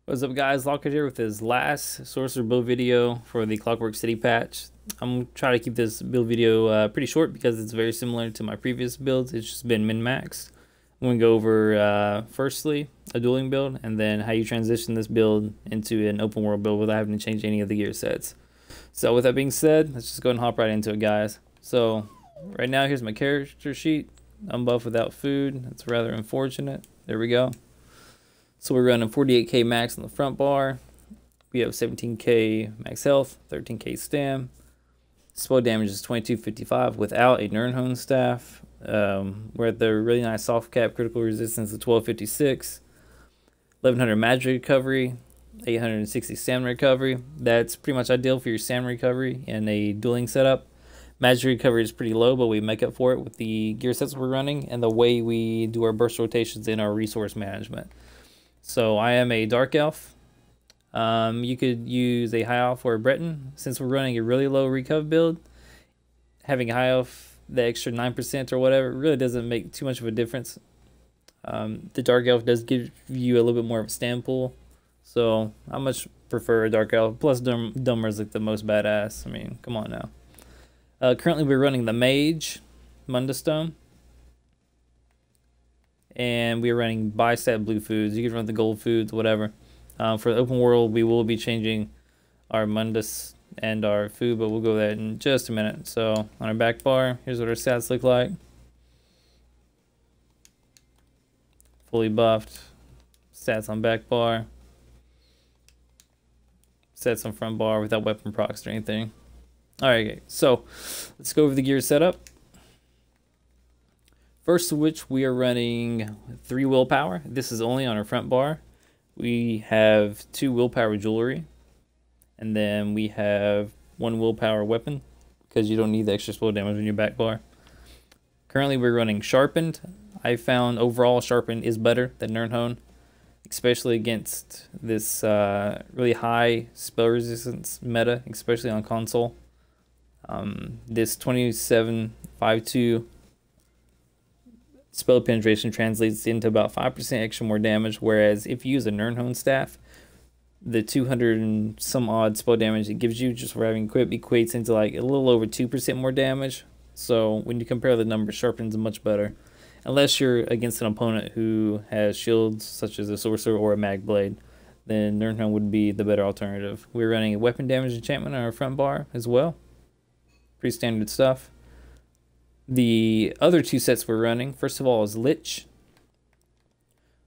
What's up guys, Lockett here with his last Sorcerer build video for the Clockwork City patch. I'm trying to keep this build video pretty short because it's very similar to my previous builds. It's just been min-max. I'm going to go over firstly a dueling build and then how you transition this build into an open world build without having to change any of the gear sets. So with that being said, let's just go and hop right into it guys. So right now here's my character sheet. I'm buff without food. That's rather unfortunate. There we go. So we're running 48k max on the front bar. We have 17k max health, 13k stam. Spell damage is 2255 without a Nirnhone staff. We're at the really nice soft cap critical resistance of 1256. 1100 magic recovery, 860 stamina recovery. That's pretty much ideal for your stamina recovery in a dueling setup. Magic recovery is pretty low, but we make up for it with the gear sets we're running and the way we do our burst rotations in our resource management. So I am a Dark Elf. You could use a High Elf or a Breton. Since we're running a really low recuv build, having a High Elf, the extra 9% or whatever, really doesn't make too much of a difference. The Dark Elf does give you a little bit more of a stam pool. So I much prefer a Dark Elf. Plus Dummer's like the most badass. I mean, come on now. Currently we're running the Mage, Mundastone. And we are running bi-stat blue foods. You can run the gold foods, whatever. For the open world, we will be changing our Mundus and our food, but we'll go that in just a minute. So on our back bar, here's what our stats look like. Fully buffed. Stats on back bar. Stats on front bar without weapon procs or anything. Alright, so let's go over the gear setup. First of which we are running 3 willpower. This is only on our front bar. We have 2 willpower jewelry. And then we have 1 willpower weapon because you don't need the extra spell damage on your back bar. Currently we're running sharpened. I found overall sharpened is better than Nirnhone, especially against this really high spell resistance meta, especially on console. This 2752 spell penetration translates into about 5% extra more damage, whereas if you use a Nirnhone staff, the 200 and some odd spell damage it gives you just for having equip equates into like a little over 2% more damage. So when you compare the numbers, Sharpen's much better. Unless you're against an opponent who has shields, such as a Sorcerer or a Mag Blade, then Nirnhone would be the better alternative. We're running a weapon damage enchantment on our front bar as well. Pretty standard stuff. The other 2 sets we're running, first of all, is Lich.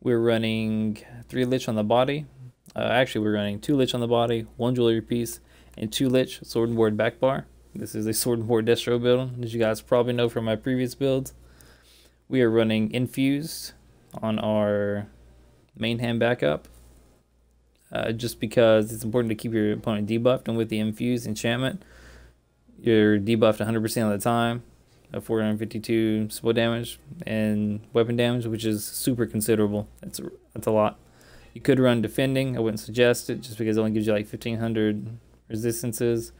We're running 3 Lich on the body. Actually, we're running 2 Lich on the body, 1 jewelry piece, and 2 Lich sword and board back bar. This is a sword and board destro build, as you guys probably know from my previous builds. We are running Infused on our main hand backup, just because it's important to keep your opponent debuffed, and with the Infused enchantment, you're debuffed 100% of the time. 452 spell damage and weapon damage, which is super considerable. That's a lot. You could run defending. I wouldn't suggest it just because it only gives you like 1500 resistances.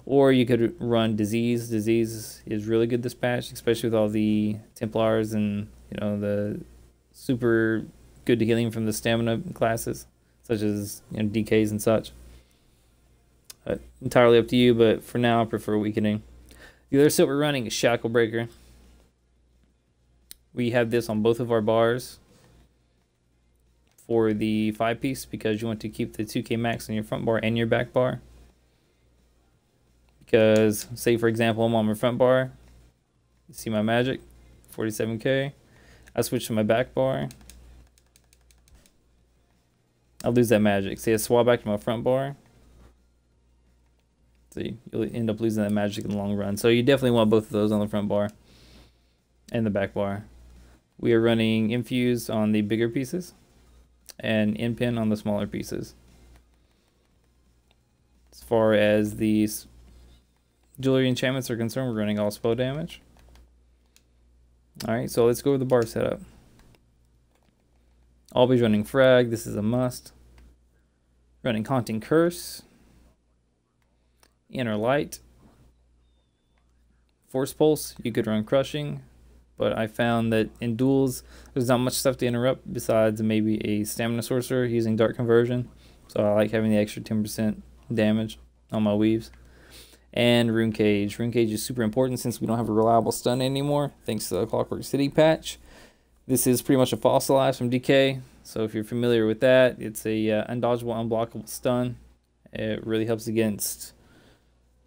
Or you could run disease. Disease is really good this patch, especially with all the Templars and the super good healing from the stamina classes, such as DKs and such. Entirely up to you, but for now I prefer weakening. The other set we're running is Shackle Breaker. We have this on both of our bars for the 5-piece because you want to keep the 2k max on your front bar and your back bar. Because, say for example, I'm on my front bar. You see my magic, 47k. I switch to my back bar. I'll lose that magic. See, I swap back to my front bar. So you'll end up losing that magic in the long run. So you definitely want both of those on the front bar and the back bar. We are running Infused on the bigger pieces and Inpin on the smaller pieces. As far as these jewelry enchantments are concerned, we're running all spell damage. Alright, so let's go over the bar setup. Always running Frag, this is a must. Running Haunting Curse. Inner Light, Force Pulse. You could run Crushing, but I found that in duels there's not much stuff to interrupt besides maybe a Stamina Sorcerer using Dark Conversion. so I like having the extra 10% damage on my weaves. And Rune Cage. Rune Cage is super important since we don't have a reliable stun anymore, thanks to the Clockwork City patch. This is pretty much a fossilized from Decay, so if you're familiar with that, it's a undodgeable, unblockable stun. It really helps against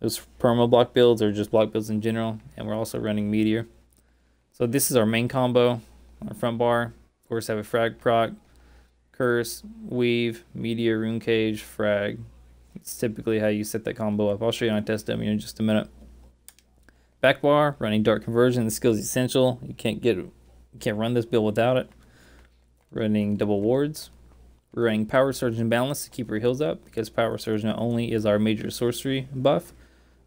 those perma block builds or just block builds in general, and we're also running Meteor. So this is our main combo on our front bar. Of course, have a frag proc, curse, weave, Meteor, Rune Cage, frag. It's typically how you set that combo up. I'll show you on a test dummy in just a minute. Back bar, running Dark Conversion. The skill is essential. You can't run this build without it. Running double wards. We're running Power Surge and Balance to keep our heals up, because Power Surge not only is our major sorcery buff,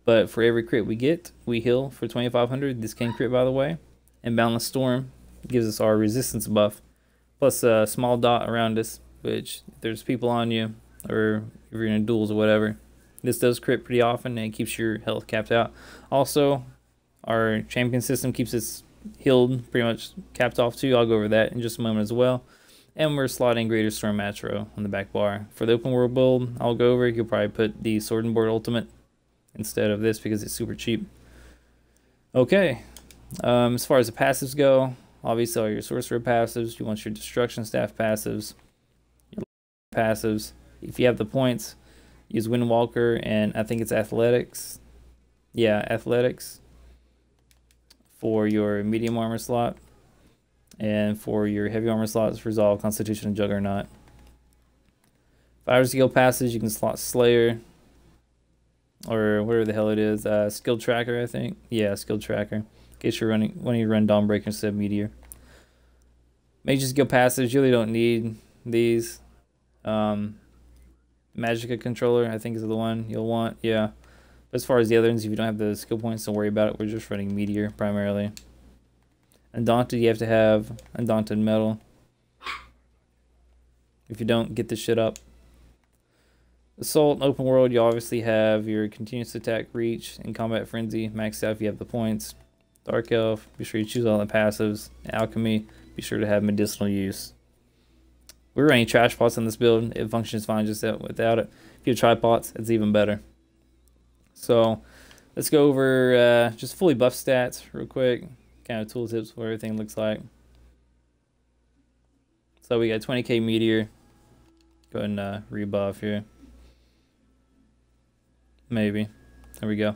but for every crit we get, we heal for 2500. This can crit, by the way. And Balance Storm gives us our resistance buff, plus a small dot around us, which if there's people on you, or if you're in duels or whatever, this does crit pretty often and it keeps your health capped out. Also, our champion system keeps us healed pretty much capped off too. I'll go over that in just a moment as well. And we're slotting Greater Storm Macro on the back bar. For the open world build, I'll go over, you'll probably put the Sword and Board Ultimate instead of this because it's super cheap. Okay, as far as the passives go, obviously all your Sorcerer passives, you want your Destruction Staff passives, your passives. If you have the points, use Windwalker and I think it's Athletics. Yeah, Athletics for your medium armor slot. And for your heavy armor slots, Resolve, Constitution, and Juggernaut. Fire skill passes, you can slot Slayer. Or whatever the hell it is. Skill Tracker, I think. Yeah, Skill Tracker. In case you're running, when you run Dawnbreaker instead of Meteor. Major skill passes, you really don't need these. Magicka Controller, I think is the one you'll want, yeah. But as far as the other ones, if you don't have the skill points, don't worry about it. We're just running Meteor primarily. Undaunted, you have to have Undaunted Metal. If you don't, get this shit up. Assault, Open World, you obviously have your Continuous Attack, Reach, and Combat Frenzy. Maxed out if you have the points. Dark Elf, be sure you choose all the passives. Alchemy, be sure to have medicinal use. We're running trash pots on this build. It functions fine just without it. If you have tripods, it's even better. So let's go over just fully buff stats real quick. Kind of tooltips, what everything looks like. So we got 20k Meteor. Go ahead and rebuff here. Maybe. There we go.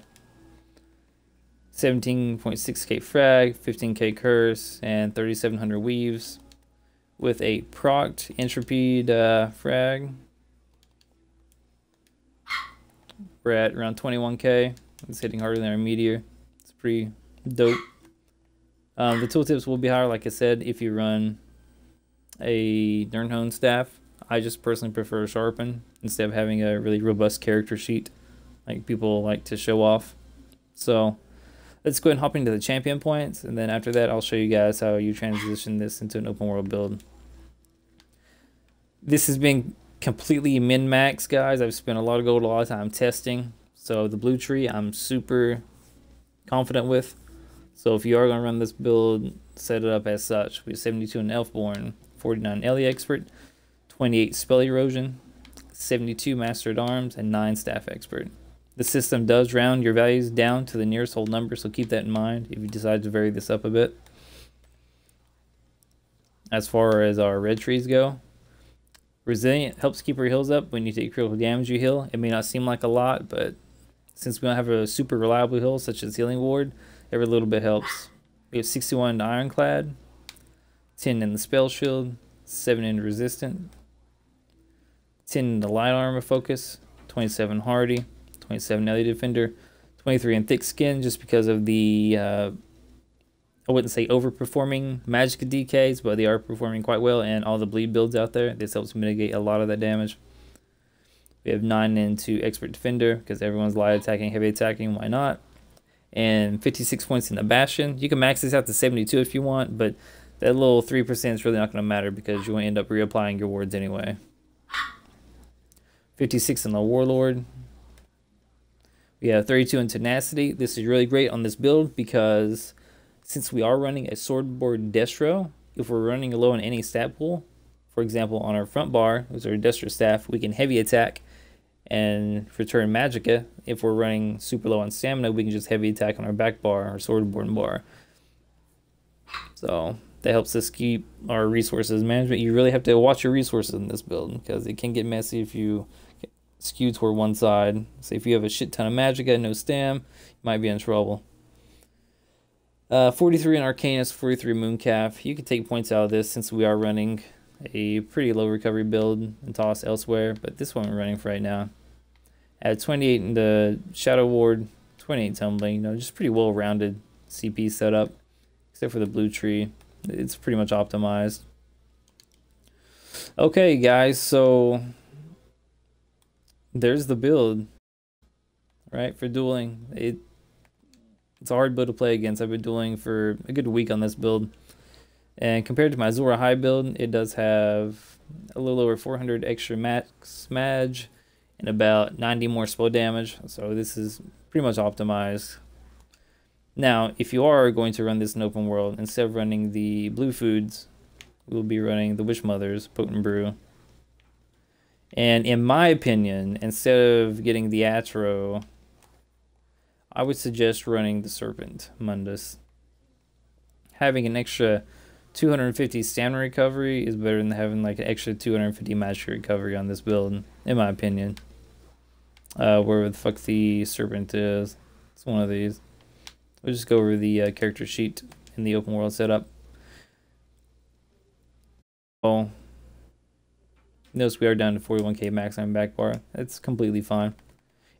17.6k frag, 15k curse, and 3700 weaves. With a procced entropied frag. We're at around 21k. It's hitting harder than our Meteor. It's pretty dope. The tooltips will be higher, like I said, if you run a Nirnhone staff. I just personally prefer Sharpen instead of having a really robust character sheet like people like to show off. So let's go ahead and hop into the champion points, and then after that I'll show you guys how you transition this into an open world build. This has been completely min-max, guys. I've spent a lot of gold, a lot of time testing. So the blue tree I'm super confident with. So if you are going to run this build, set it up as such. We have 72 in Elfborn, 49 Ellie Expert, 28 Spell Erosion, 72 Master at Arms, and 9 Staff Expert. The system does round your values down to the nearest whole number, so keep that in mind if you decide to vary this up a bit. As far as our red trees go, Resilient helps keep our heals up when you take critical damage you heal. It may not seem like a lot, but since we don't have a super reliable heal such as Healing Ward, every little bit helps. We have 61 in Ironclad, 10 in the Spell Shield, 7 in Resistant, 10 in the Light Armor Focus, 27 Hardy, 27 Ellie Defender, 23 in Thick Skin just because of the, I wouldn't say overperforming Magicka DKs, but they are performing quite well, and all the bleed builds out there. This helps mitigate a lot of that damage. We have 9 into Expert Defender because everyone's light attacking, heavy attacking, why not? And 56 points in the Bastion. You can max this out to 72 if you want, but that little 3% is really not going to matter because you will end up reapplying your wards anyway. 56 in the Warlord. We have 32 in Tenacity. This is really great on this build because since we are running a Swordboard Destro, if we're running low on any stat pool, For example, on our front bar, which is our industrial staff, we can heavy attack and return Magicka. If we're running super low on stamina, we can just heavy attack on our back bar, our swordborne bar. So that helps us keep our resources management. You really have to watch your resources in this build because it can get messy if you skew toward one side. So if you have a shit ton of Magicka, no stam, you might be in trouble. 43 in Arcanus, 43 Mooncalf. You can take points out of this since we are running a pretty low recovery build and toss elsewhere, but this one we're running for right now. At 28 in the Shadow Ward, 28 Tumbling, you know, just pretty well-rounded CP setup, except for the blue tree. It's pretty much optimized. Okay, guys, so there's the build, right, for dueling. It's a hard build to play against. I've been dueling for a good week on this build. And compared to my Zora High build, it does have a little over 400 extra max mag and about 90 more spell damage. So this is pretty much optimized. Now, if you are going to run this in open world, instead of running the blue foods, we'll be running the Witch Mother's Potent Brew. And in my opinion, instead of getting the Atro, I would suggest running the Serpent Mundus. Having an extra 250 stamina recovery is better than having like an extra 250 magic recovery on this build, in my opinion. Where the fuck the Serpent is. It's one of these. We'll just go over the character sheet in the open world setup. Oh, notice we are down to 41k max on back bar. That's completely fine.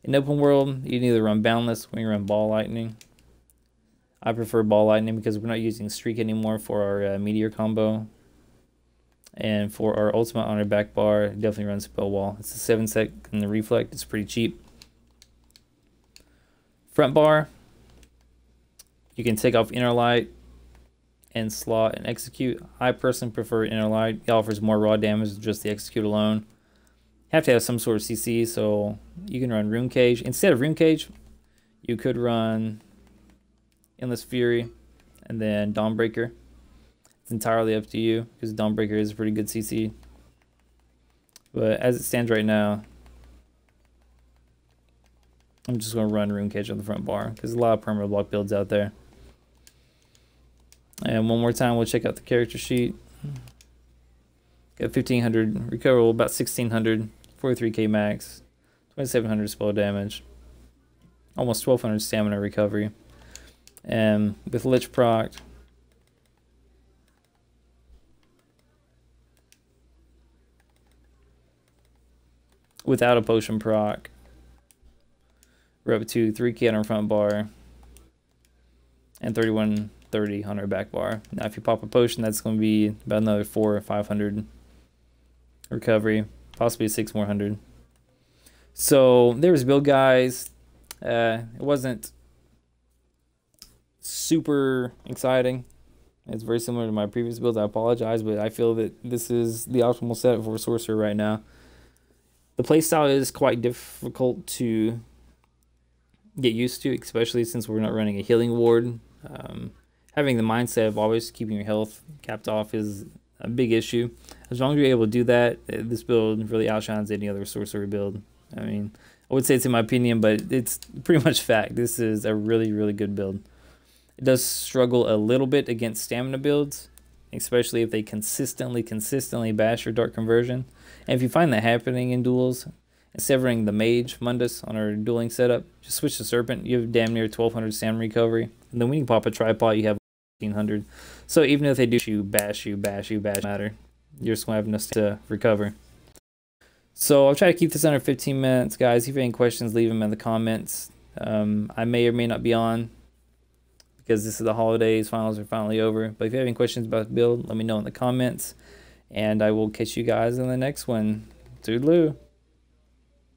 In open world, you can either run Boundless or you run Ball Lightning. I prefer Ball Lightning because we're not using Streak anymore for our Meteor combo. And for our ultimate on our back bar, definitely run Spell Wall. It's a 7-sec in the Reflect. It's pretty cheap. Front bar, you can take off Inner Light and slot and execute. I personally prefer Inner Light. It offers more raw damage than just the execute alone. You have to have some sort of CC, so you can run Rune Cage. Instead of Rune Cage, you could run Endless Fury and then Dawnbreaker. It's entirely up to you because Dawnbreaker is a pretty good CC. But as it stands right now, I'm just going to run Rune Cage on the front bar because there's a lot of permanent block builds out there. And one more time, we'll check out the character sheet. Got 1500 recoverable, about 1600, 43k max, 2700 spell damage, almost 1200 stamina recovery. And with Lich proc, without a potion proc, we're up to 3k on our front bar and 3130 on our back bar. Now if you pop a potion, that's going to be about another 400 or 500 recovery, possibly 6 more hundred. So there was build, guys. It wasn't super exciting. It's very similar to my previous builds. I apologize, but I feel that this is the optimal setup for Sorcerer right now. The playstyle is quite difficult to get used to, especially since we're not running a healing ward. Having the mindset of always keeping your health capped off is a big issue. As long as you're able to do that, this build really outshines any other Sorcerer build. I mean, I would say it's in my opinion, but it's pretty much fact. This is a really, really good build. It does struggle a little bit against stamina builds, especially if they consistently bash your Dark Conversion. And if you find that happening in duels, instead of running the Mage Mundus on our dueling setup, just switch to Serpent. You have damn near 1200 stamina recovery. And then when you pop a tripod, you have 1500. So even if they do bash you, matter. You're just going to have enough to recover. So I'll try to keep this under 15 minutes, guys. If you have any questions, leave them in the comments. I may or may not be on because this is the holidays. Finals are finally over. But if you have any questions about the build, let me know in the comments. And I will catch you guys in the next one. Toodaloo.